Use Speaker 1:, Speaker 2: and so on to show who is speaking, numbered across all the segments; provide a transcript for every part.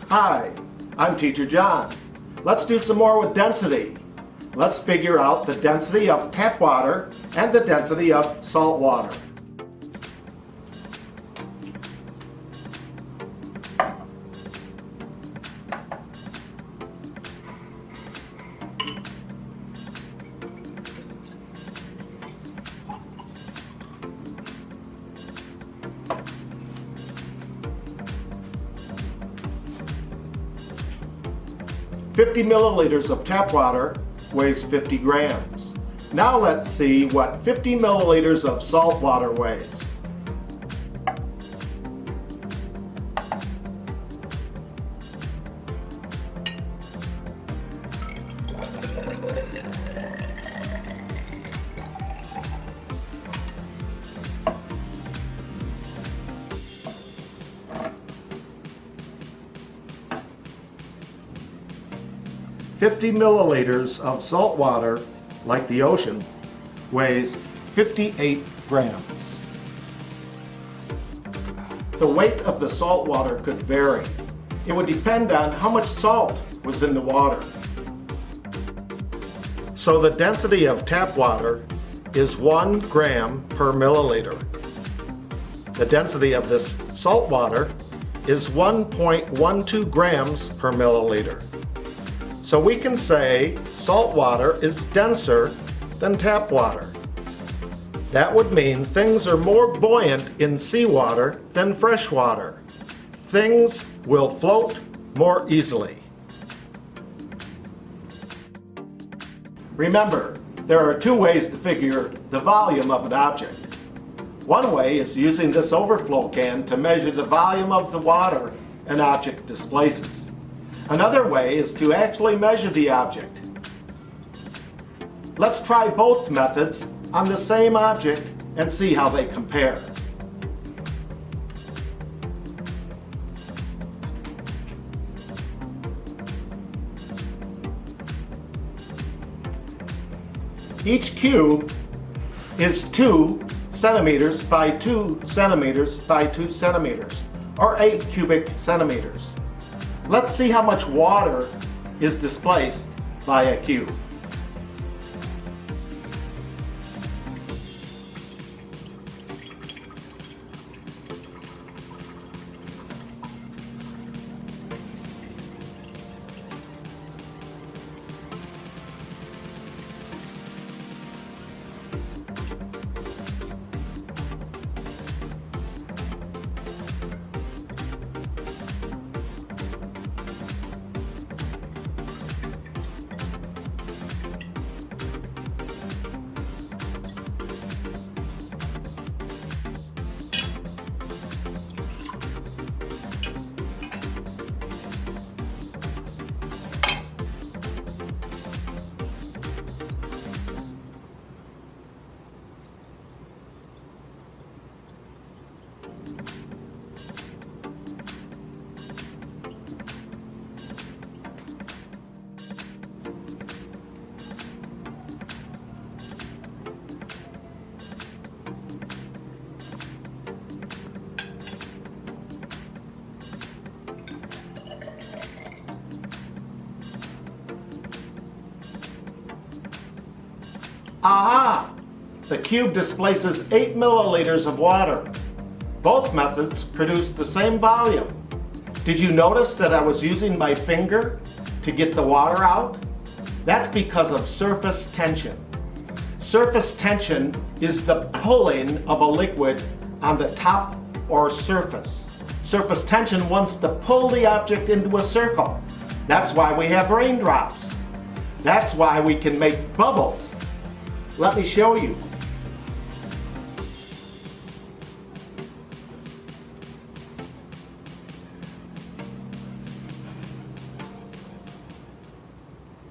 Speaker 1: Hi, I'm Teacher John. Let's do some more with density. Let's figure out the density of tap water and the density of salt water. "50 milliliters of tap water weighs 50 grams. Now let's see what 50 milliliters of salt water weighs. "50 milliliters of salt water, like the ocean, weighs 58 grams. The weight of the salt water could vary. It would depend on how much salt was in the water. So the density of tap water is 1 gram per milliliter. The density of this salt water is 1.12 grams per milliliter. So we can say salt water is denser than tap water. That would mean things are more buoyant in seawater than fresh water. Things will float more easily." Remember, there are two ways to figure the volume of an object. One way is using this overflow can to measure the volume of the water an object displaces. Another way is to actually measure the object. Let's try both methods on the same object and see how they compare. Each cube is 2 centimeters by 2 centimeters by 2 centimeters, or 8 cubic centimeters. Let's see how much water is displaced by a cube. Aha! The cube displaces 8 milliliters of water. Both methods produce the same volume. Did you notice that I was using my finger to get the water out? That's because of surface tension. Surface tension is the pulling of a liquid on the top or surface. Surface tension wants to pull the object into a circle. That's why we have raindrops. That's why we can make bubbles. Let me show you.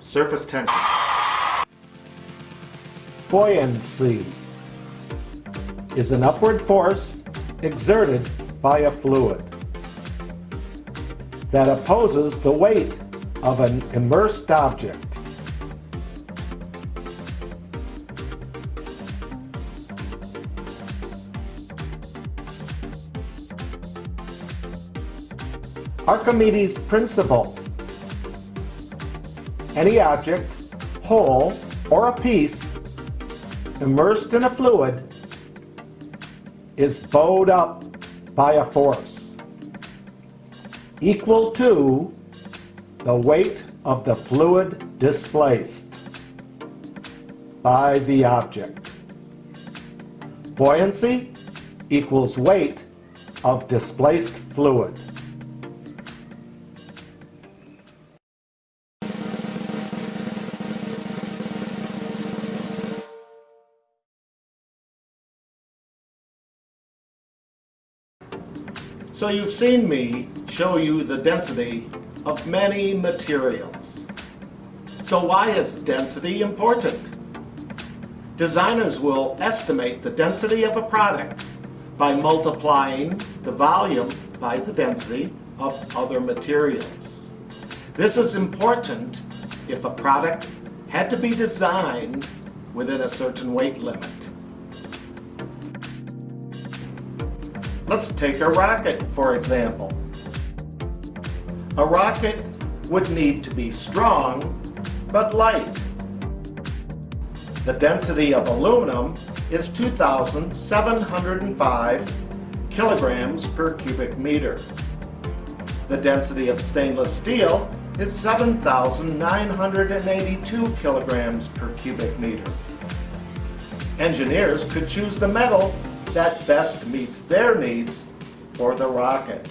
Speaker 1: Surface tension. Buoyancy is an upward force exerted by a fluid that opposes the weight of an immersed object. Archimedes' principle. Any object, whole or a piece, immersed in a fluid is bowed up by a force equal to the weight of the fluid displaced by the object. Buoyancy equals weight of displaced fluid. So you've seen me show you the density of many materials. So why is density important? Designers will estimate the density of a product by multiplying the volume by the density of other materials. This is important if a product had to be designed within a certain weight limit. Let's take a rocket, for example. A rocket would need to be strong, but light. The density of aluminum is 2,705 kilograms per cubic meter. The density of stainless steel is 7,982 kilograms per cubic meter. Engineers could choose the metal that best meets their needs for the rocket.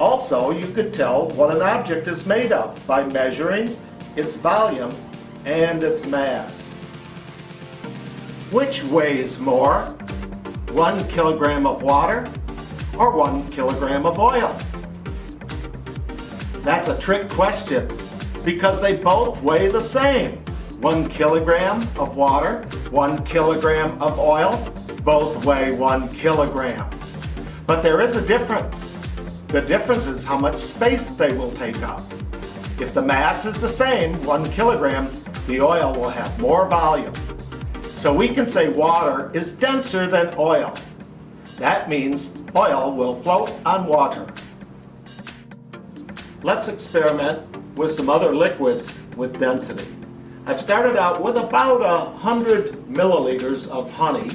Speaker 1: Also, you could tell what an object is made of by measuring its volume and its mass. Which weighs more, 1 kilogram of water or 1 kilogram of oil? That's a trick question because they both weigh the same. 1 kilogram of water, 1 kilogram of oil, both weigh 1 kilogram. But there is a difference. The difference is how much space they will take up. If the mass is the same, 1 kilogram, the oil will have more volume. So we can say water is denser than oil. That means oil will float on water. Let's experiment with some other liquids with density. I've started out with about 100 milliliters of honey.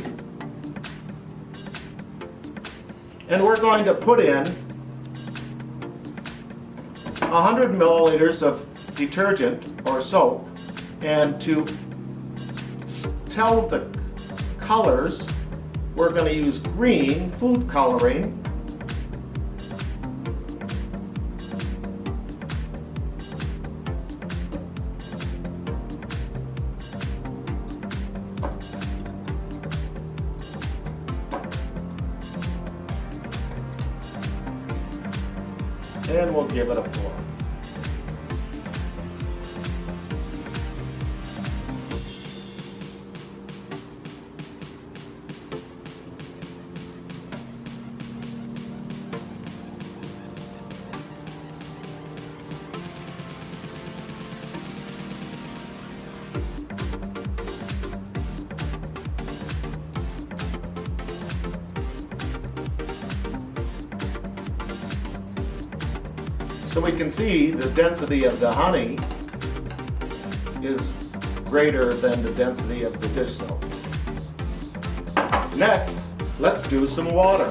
Speaker 1: And we're going to put in 100 milliliters of detergent or soap, and to tell the colors, we're going to use green food coloring, and we'll give it a pour. So we can see the density of the honey is greater than the density of the dish soap. Next, let's do some water.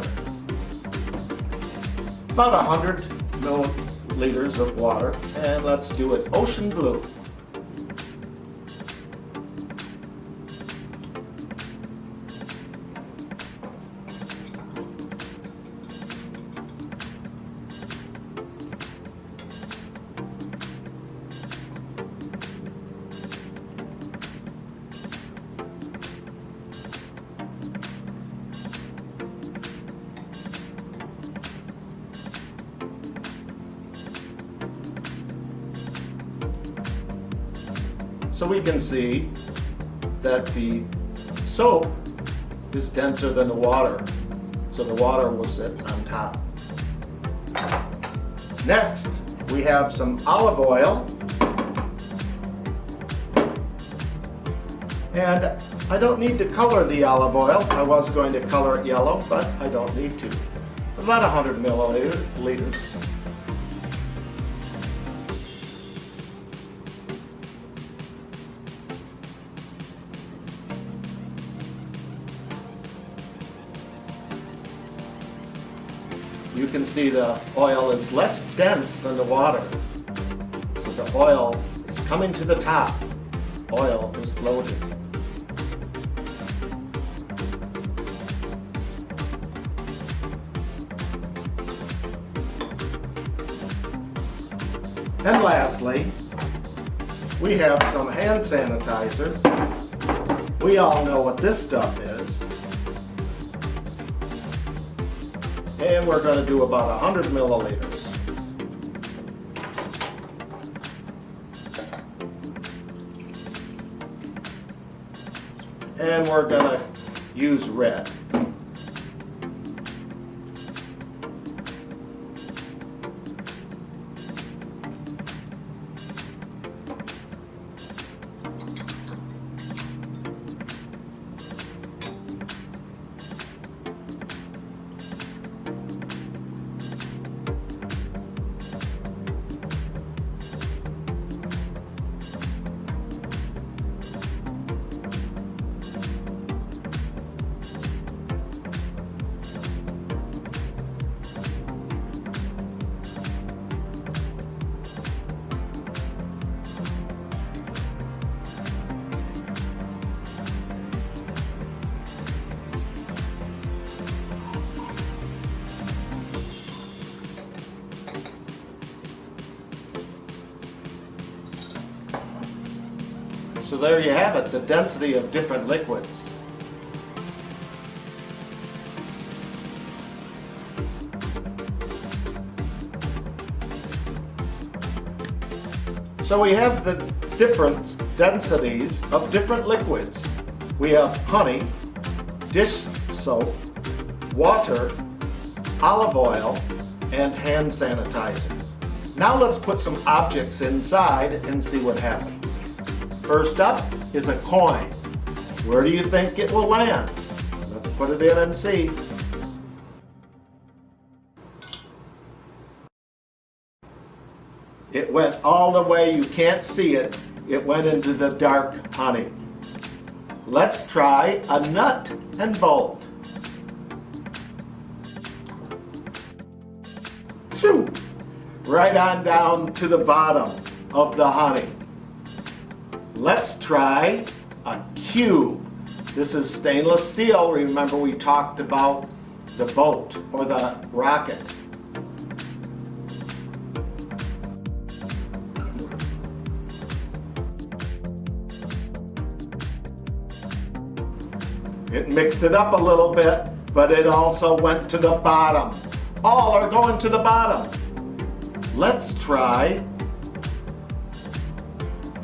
Speaker 1: About 100 milliliters of water, and let's do it ocean blue. So we can see that the soap is denser than the water, so the water will sit on top. Next, we have some olive oil, and I don't need to color the olive oil. I was going to color it yellow, but I don't need to. About 100 milliliters. you can see the oil is less dense than the water. So the oil is coming to the top. Oil is floating. And lastly, we have some hand sanitizer. We all know what this stuff is. And we're going to do about 100 milliliters. And we're going to use red. So there you have it, the density of different liquids. So we have the different densities of different liquids. We have honey, dish soap, water, olive oil, and hand sanitizer. Now let's put some objects inside and see what happens. First up is a coin. Where do you think it will land? Let's put it in and see. It went all the way, you can't see it. It went into the dark honey. Let's try a nut and bolt. Shoo! Right on down to the bottom of the honey. Let's try a cube. This is stainless steel. Remember we talked about the boat or the rocket. It mixed it up a little bit, but it also went to the bottom. All are going to the bottom. Let's try,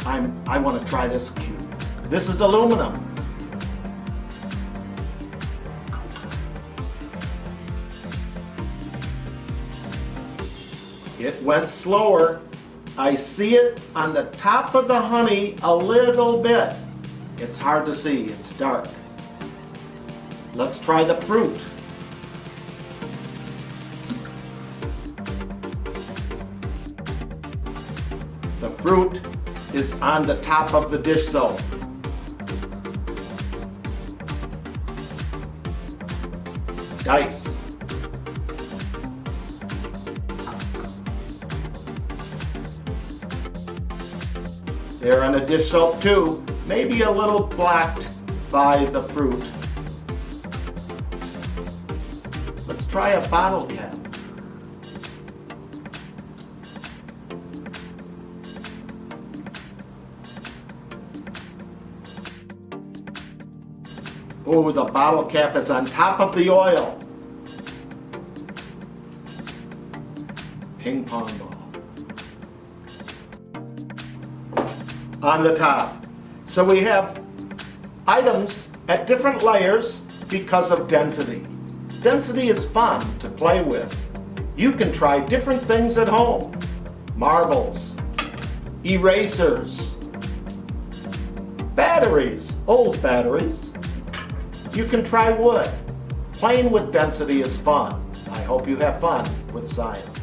Speaker 1: I want to try this cube. This is aluminum. It went slower. I see it on the top of the honey a little bit. It's hard to see, it's dark. Let's try the fruit. The fruit is on the top of the dish soap. Dice. They're on a dish soap too, maybe a little blacked by the fruit. Let's try a bottle cap. Oh, the bottle cap is on top of the oil. Ping pong ball. On the top. So we have items at different layers because of density. Density is fun to play with. You can try different things at home. Marbles, erasers, batteries, old batteries. You can try wood. Playing with density is fun. I hope you have fun with science.